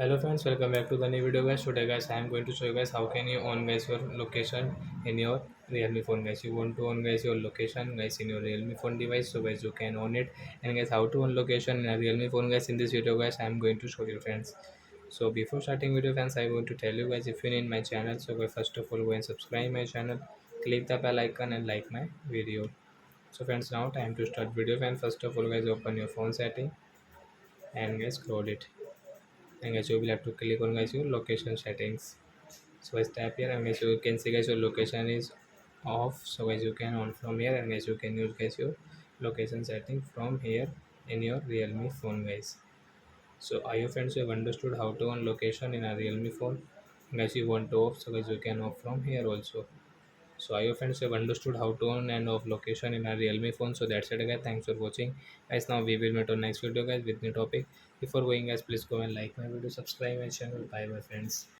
Hello friends, welcome back to the new video guys. Today guys I am going to show you guys how can you own guys your location in your realme phone guys. You want to own guys your location guys in your realme phone device, so guys you can own it. And guys, how to own location in a realme phone guys, in this video guys I am going to show you friends. So before starting video friends, I want to tell you guys, if you need my channel, so guys first of all go and subscribe my channel, click the bell icon and like my video. So friends, now time to start video friends. First of all guys, open your phone setting and guys scroll it, and guys you will have to click on guys your location settings. So guys tap here, and guys you can see guys your location is off, so guys you can on from here, and guys you can use guys your location setting from here in your realme phone guys. So are you friends, you have understood how to on location in a realme phone? Guys you want to off, so guys you can off from here also. So are you friends, you have understood how to on and off location in a realme phone? So that's it guys, thanks for watching guys. Now we will meet on next video guys with new topic. Before going guys, please go and like my video, subscribe my channel. Bye bye friends.